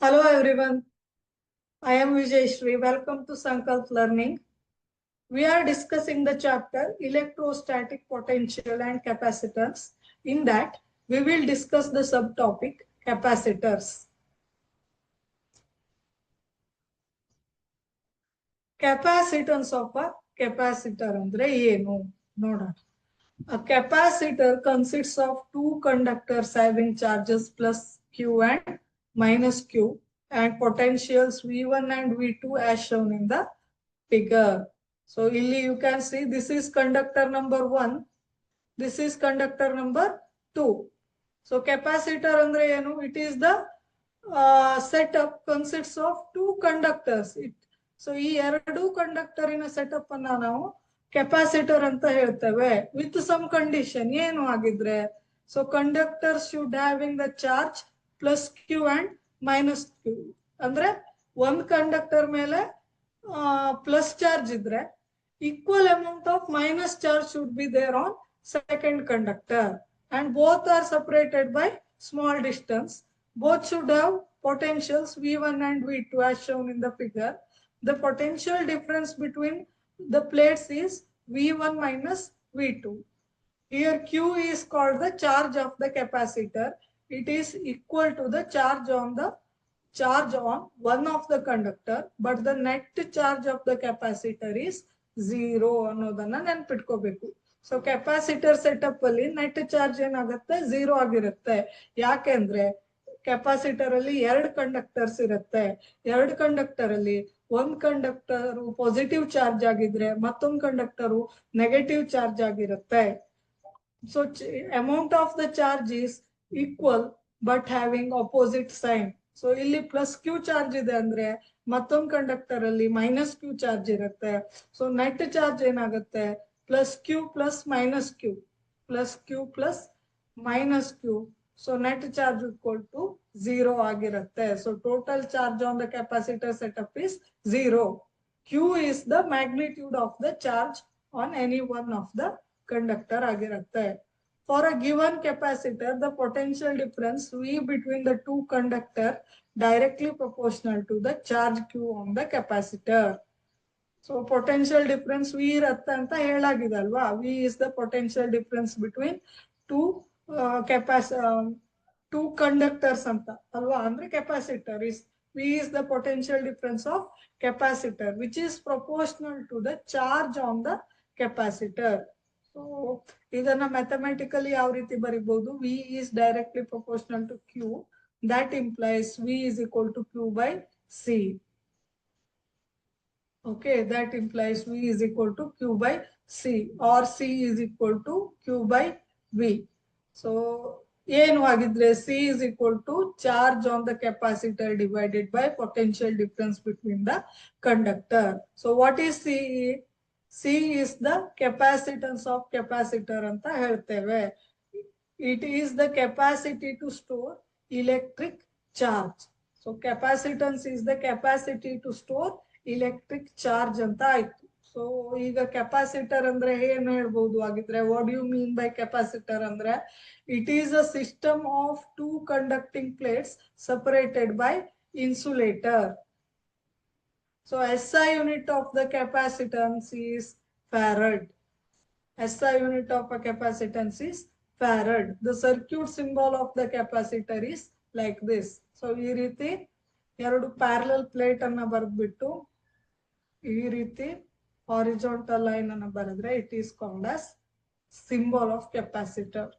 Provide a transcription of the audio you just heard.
Hello everyone, I am Vijayshri. Welcome to Sankalp Learning. We are discussing the chapter Electrostatic Potential and Capacitance. In that, we will discuss the subtopic capacitors. Capacitance of a capacitor andre ಏನು ನೋಡೋಣ. A capacitor consists of two conductors having charges plus Q and minus Q and potentials V1 and V2 as shown in the figure. So illi you can see this is conductor number 1, this is conductor number 2. So capacitor andre enu, it is the setup consists of two conductors. So ಈ ಎರಡು conductor ಇನ setup ಅನ್ನ ನಾವು capacitor ಅಂತ ಹೇಳ್ತೇವೆ with some condition. ಏನು ಆಗಿದ್ರೆ, so conductor should having the charge plus Q and minus Q. ಅಂದ್ರೆ ಒಂದ್ ಕಂಡಕ್ಟರ್ ಮೇಲೆ ಪ್ಲಸ್ ಚಾರ್ಜ್ ಇದ್ರೆ equal amount of minus charge should be there on second conductor, and both are separated by small distance. Both should have potentials V1 and V2 as shown in the figure. The potential difference between the plates is V1 minus V2. Here Q is called the charge of the capacitor. It is equal to the charge on one of the conductor, but the net charge of the capacitor is 0 ಅನ್ನೋದನ್ನ ನೆನ್ಪಿಟ್ಕೋಬೇಕು. So capacitor setup ಅಲ್ಲಿ net charge ಏನಾಗುತ್ತೆ, 0 ಆಗಿರುತ್ತೆ. ಯಾಕೆಂದ್ರೆ capacitor ಅಲ್ಲಿ ಎರಡು conductors ಇರುತ್ತೆ. ಎರಡು conductor ಅಲ್ಲಿ ಒಂದ್ ಕಂಡಕ್ಟರ್ ಪಾಸಿಟಿವ್ ಚಾರ್ಜ್ ಆಗಿದ್ರೆ ಮತ್ತೊಂದು ಕಂಡಕ್ಟರ್ ನೆಗೆಟಿವ್ ಚಾರ್ಜ್ ಆಗಿರುತ್ತೆ. So amount of the charge is equal but having opposite sign. So ಇಲ್ಲಿ ಪ್ಲಸ್ ಕ್ಯೂ ಚಾರ್ಜ್ ಇದೆ ಅಂದ್ರೆ ಮತ್ತೊಂದು ಕಂಡಕ್ಟರ್ ಅಲ್ಲಿ ಮೈನಸ್ ಕ್ಯೂ ಚಾರ್ಜ್ ಇರುತ್ತೆ. ಸೊ ನೆಟ್ ಚಾರ್ಜ್ ಏನಾಗುತ್ತೆ, plus Q plus minus Q, plus Q plus minus Q. So net charge equal to 0 ಆಗಿರುತ್ತೆ. So total charge on the capacitor setup is 0. Q is the magnitude of the charge on any one of the conductor ಆಗಿರುತ್ತೆ. For a given capacitor, the potential difference V between the two conductor directly proportional to the charge Q on the capacitor. So potential difference V ಇರುತ್ತೆ ಅಂತ ಹೇಳಾಗಿದೆ ಅಲ್ವಾ. V is the potential difference between two conductors ಅಂತ ಅಲ್ವಾ. ಅಂದ್ರೆ capacitor is V is the potential difference of capacitor which is proportional to the charge on the capacitor. So ಇದನ್ನ mathematically ಯಾವ ರೀತಿ ಬರಿಬಹುದು, V is directly proportional to Q. That implies V is equal to Q by C. Okay, that implies V is equal to Q by C, or C is equal to Q by V. So ಏನು ಆಗಿದ್ರೆ C is equal to charge on the capacitor divided by potential difference between the conductor. So what is C? C is the capacitance of capacitor ಅಂತ ಹೇಳ್ತೇವೆ. It is the capacity to store electric charge. So capacitance is the capacity to store electric charge ಅಂತ ಆಯ್ತು. So ಈಗ capacitor ಅಂದ್ರೆ ಏನ್ ಹೇಳ್ಬಹುದು ಆಗಿದ್ರೆ, what you mean by capacitor ಅಂದ್ರೆ, it is a system of two conducting plates separated by insulator. So SI unit of the capacitance is farad. SI unit of a capacitance is farad. The circuit symbol of the capacitor is like this. So ಈ ರೀತಿ ಎರಡು parallel plate ಅನ್ನ ಬರೆದ್ಬಿಟ್ಟು ಈ ರೀತಿ horizontal line ಅನ್ನ ಬರೆದ್ರೆ it is called as symbol of capacitor.